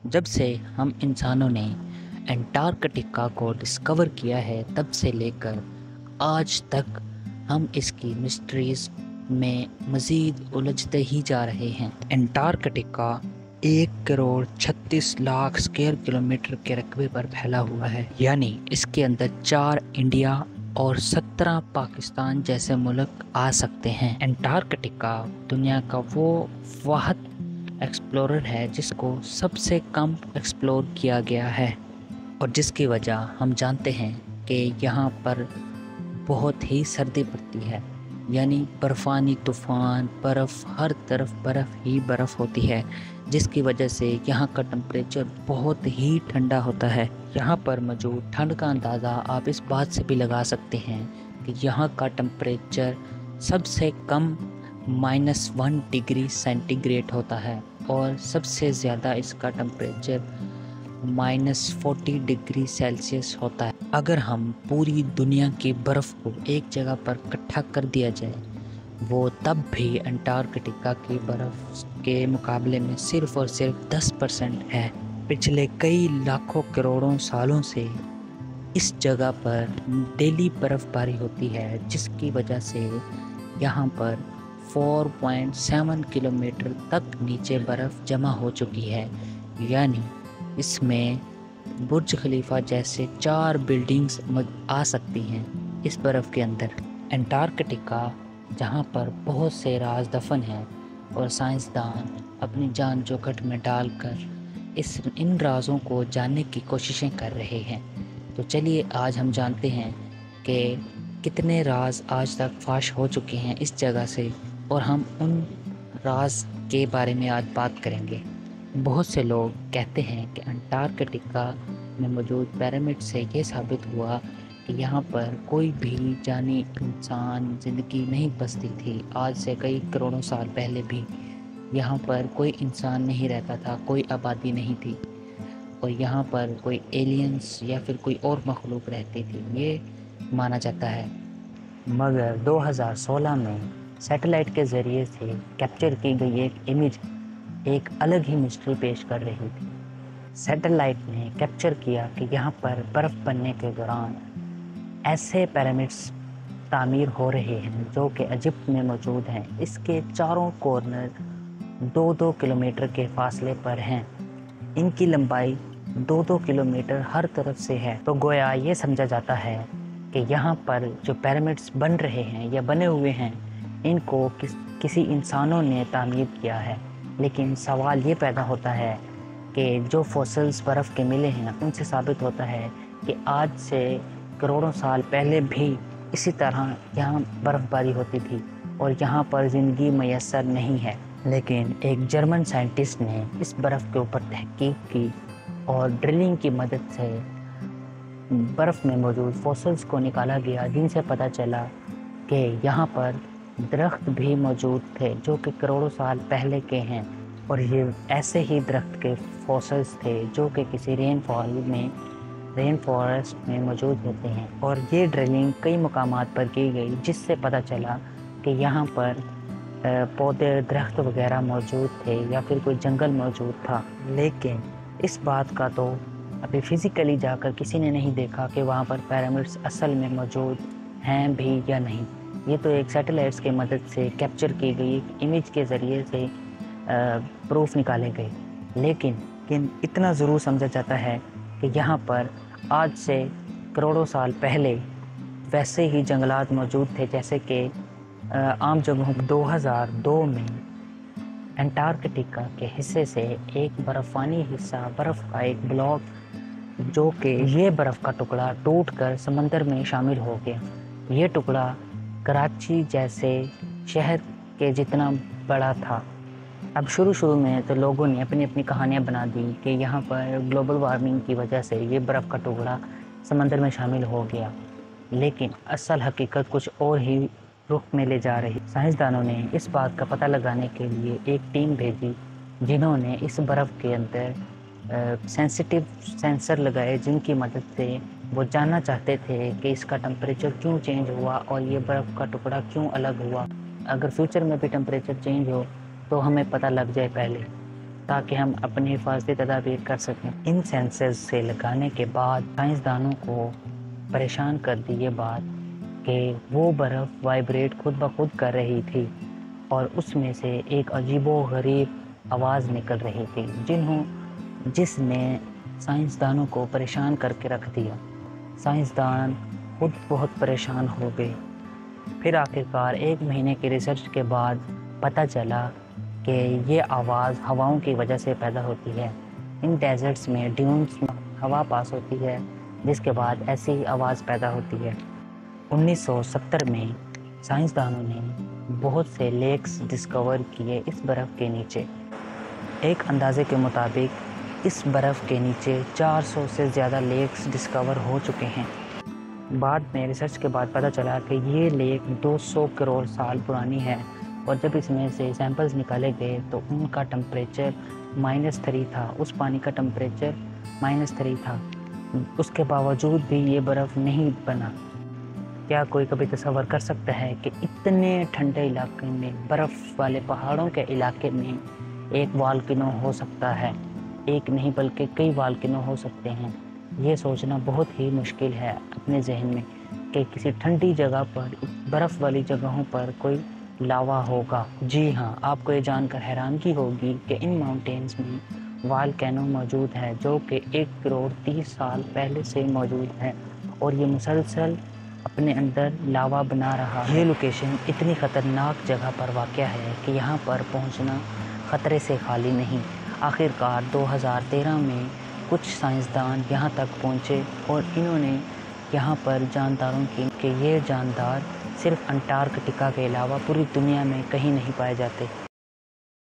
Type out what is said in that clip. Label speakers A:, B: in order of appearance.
A: جب سے ہم انسانوں نے انٹارکٹیکا کو ڈسکور کیا ہے تب سے لے کر آج تک ہم اس کی مسٹریز میں مزید الجھتے ہی جا رہے ہیں۔ انٹارکٹیکا 1,36,00,000 اسکوائر کلومیٹر کے رقبے پر پھیلا ہوا ہے، یعنی اس کے اندر 4 انڈیا اور 17 پاکستان جیسے ملک آ سکتے ہیں۔ انٹارکٹیکا دنیا کا وہ واحد ایکسپلورر ہے جس کو سب سے کم ایکسپلور کیا گیا ہے، اور جس کی وجہ ہم جانتے ہیں کہ یہاں پر بہت ہی سردی پڑتی ہے، یعنی برفانی طوفان، برف، ہر طرف برف ہی برف ہوتی ہے، جس کی وجہ سے یہاں کا ٹمپریچر بہت ہی ٹھنڈا ہوتا ہے۔ یہاں پر موجود ٹھنڈ کا اندازہ آپ اس بات سے بھی لگا سکتے ہیں کہ یہاں کا ٹمپریچر سب سے کم -1 ڈگری سینٹی گریڈ ہوتا ہے، اور سب سے زیادہ اس کا ٹمپریچر -40 ڈگری سیلسیس ہوتا ہے۔ اگر ہم پوری دنیا کی برف کو ایک جگہ پر اکٹھا کر دیا جائے، وہ تب بھی انٹارکٹیکا کی برف کے مقابلے میں صرف اور صرف 10% ہے۔ پچھلے کئی لاکھوں کروڑوں سالوں سے اس جگہ پر ڈیلی برف باری ہوتی ہے، جس کی وجہ سے یہاں پر 4.7 کلومیٹر تک نیچے برف جمع ہو چکی ہے، یعنی اس میں برج خلیفہ جیسے 4 بلڈنگز آ سکتی ہیں اس برف کے اندر۔ انٹارکٹیکا جہاں پر بہت سے راز دفن ہیں اور سائنسدان اپنی جان چوکھٹ میں ڈال کر ان رازوں کو جاننے کی کوششیں کر رہے ہیں۔ تو چلیے آج ہم جانتے ہیں کہ کتنے راز آج تک فاش ہو چکے ہیں اس جگہ سے، اور ہم ان راز کے بارے میں آج بات کریں گے۔ بہت سے لوگ کہتے ہیں کہ انٹارکٹیکا میں موجود پیرامڈ سے یہ ثابت ہوا کہ یہاں پر کوئی بھی جانی انسان زندگی نہیں بستی تھی۔ آج سے کئی کروڑوں سال پہلے بھی یہاں پر کوئی انسان نہیں رہتا تھا، کوئی آبادی نہیں تھی، اور یہاں پر کوئی ایلینز یا پھر کوئی اور مخلوق رہتی تھی، یہ مانا جاتا ہے۔ مگر 2016 میں سیٹلائٹ کے ذریعے سے کیپچر کی گئی ایک امیج ایک الگ ہی مسٹری پیش کر رہی تھی۔ سیٹلائٹ نے کیپچر کیا کہ یہاں پر برف بننے کے دوران ایسے پیرامڈز تعمیر ہو رہے ہیں جو کہ ایجپٹ میں موجود ہیں۔ اس کے چاروں کارنر 2-2 کلومیٹر کے فاصلے پر ہیں، ان کی لمبائی 2-2 کلومیٹر ہر طرف سے ہے۔ تو گویا یہ سمجھا جاتا ہے کہ یہاں پر جو پیرامڈز بن رہے ہیں یا بنے ہوئے ہیں، ان کو کسی انسانوں نے تعمیر کیا ہے۔ لیکن سوال یہ پیدا ہوتا ہے کہ جو فوسلز برف کے ملے ہیں ان سے ثابت ہوتا ہے کہ آج سے کروڑوں سال پہلے بھی اسی طرح یہاں برف باری ہوتی تھی اور یہاں پر زندگی میسر نہیں ہے۔ لیکن ایک جرمن سائنٹسٹ نے اس برف کے اوپر تحقیق کی اور ڈرلنگ کی مدد سے برف میں موجود فوسلز کو نکالا گیا، جن سے پتہ چلا کہ یہاں پر درخت بھی موجود تھے جو کہ کروڑوں سال پہلے کے ہیں، اور یہ ایسے ہی درخت کے فوسلز تھے جو کہ کسی رین فارسٹ میں موجود ہوتے ہیں۔ اور یہ ڈرلنگ کئی مقامات پر کی گئی، جس سے پتہ چلا کہ یہاں پر پودے، درخت وغیرہ موجود تھے یا پھر کوئی جنگل موجود تھا۔ لیکن اس بات کا تو ابھی فزیکلی جا کر کسی نے نہیں دیکھا کہ وہاں پر پیرامڈز اصل میں موجود ہیں بھی یا نہیں۔ یہ تو ایک سیٹلائٹس کے مدد سے کیپچر کی گئی امیج کے ذریعے سے پروف نکالے گئے۔ لیکن اتنا ضرور سمجھا جاتا ہے کہ یہاں پر آج سے کروڑوں سال پہلے ویسے ہی جنگلات موجود تھے جیسے کہ عام جگہوں۔ 2002 میں انٹارکٹیکا کے حصے سے ایک برفانی حصہ، برف کا ایک بلاک، جو کہ یہ برف کا ٹکڑا ٹوٹ کر سمندر میں شامل ہو گیا۔ یہ ٹکڑا کراچی جیسے شہر کے جتنا بڑا تھا۔ اب شروع میں تو لوگوں نے اپنی کہانیاں بنا دی کہ یہاں پر گلوبل وارمنگ کی وجہ سے یہ برف کا ٹکڑا سمندر میں شامل ہو گیا، لیکن اصل حقیقت کچھ اور ہی رخ میں لے جا رہی۔ سائنسدانوں نے اس بات کا پتہ لگانے کے لیے ایک ٹیم بھیجی، جنہوں نے اس برف کے اندر سینسیٹیو سینسر لگائے، جن کی مدد سے وہ جاننا چاہتے تھے کہ اس کا ٹمپریچر کیوں چینج ہوا اور یہ برف کا ٹکڑا کیوں الگ ہوا۔ اگر فیوچر میں بھی ٹمپریچر چینج ہو تو ہمیں پتہ لگ جائے پہلے۔ تاکہ ہم اپنی حفاظتی تدابیر کر سکیں۔ ان سینسرز سے لگانے کے بعد سائنسدانوں کو پریشان کر دی یہ بات کہ وہ برف وائبریٹ خود بخود کر رہی تھی اور اس میں سے ایک عجیب و غریب آواز نکل رہی تھی جس نے سائنسدانوں کو پریشان کر کے رکھ دیا۔ سائنسدان خود بہت پریشان ہو گئے۔ پھر آخرکار 1 مہینے کی ریسرچ کے بعد پتہ چلا کہ یہ آواز ہواؤں کی وجہ سے پیدا ہوتی ہے۔ ان ڈیزرٹس میں ڈیونز میں ہوا پاس ہوتی ہے جس کے بعد ایسی ہی آواز پیدا ہوتی ہے۔ 1970 میں سائنسدانوں نے بہت سے لیکس ڈسکور کیے اس برف کے نیچے۔ ایک اندازے کے مطابق اس برف کے نیچے 400 سے زیادہ لیکس ڈسکور ہو چکے ہیں۔ بعد میں ریسرچ کے بعد پتہ چلا کہ یہ لیک 200 کروڑ سال پرانی ہے اور جب اس میں سے سیمپلز نکالے گئے تو ان کا ٹمپریچر -3 تھا، اس پانی کا ٹمپریچر -3 تھا۔ اس کے باوجود بھی یہ برف نہیں بنا۔ کیا کوئی کبھی تصور کر سکتا ہے کہ اتنے ٹھنڈے علاقے میں، برف والے پہاڑوں کے علاقے میں ایک والکینو ہو سکتا ہے؟ ایک نہیں بلکہ کئی والکینو ہو سکتے ہیں۔ یہ سوچنا بہت ہی مشکل ہے اپنے ذہن میں کہ کسی ٹھنڈی جگہ پر، برف والی جگہوں پر کوئی لاوا ہوگا۔ جی ہاں، آپ کو یہ جان کر حیرانگی ہوگی کہ ان ماؤنٹینز میں والکینو موجود ہے جو کہ 1 کروڑ 30 سال پہلے سے موجود ہے اور یہ مسلسل اپنے اندر لاوا بنا رہا ہے۔ یہ لوکیشن اتنی خطرناک جگہ پر واقع ہے کہ یہاں پر پہنچنا خطرے سے خالی نہیں۔ آخرکار 2013 میں کچھ سائنسدان یہاں تک پہنچے اور انہوں نے یہاں پر جانداروں کی کہ یہ جاندار صرف انٹارکٹیکا کے علاوہ پوری دنیا میں کہیں نہیں پائے جاتے۔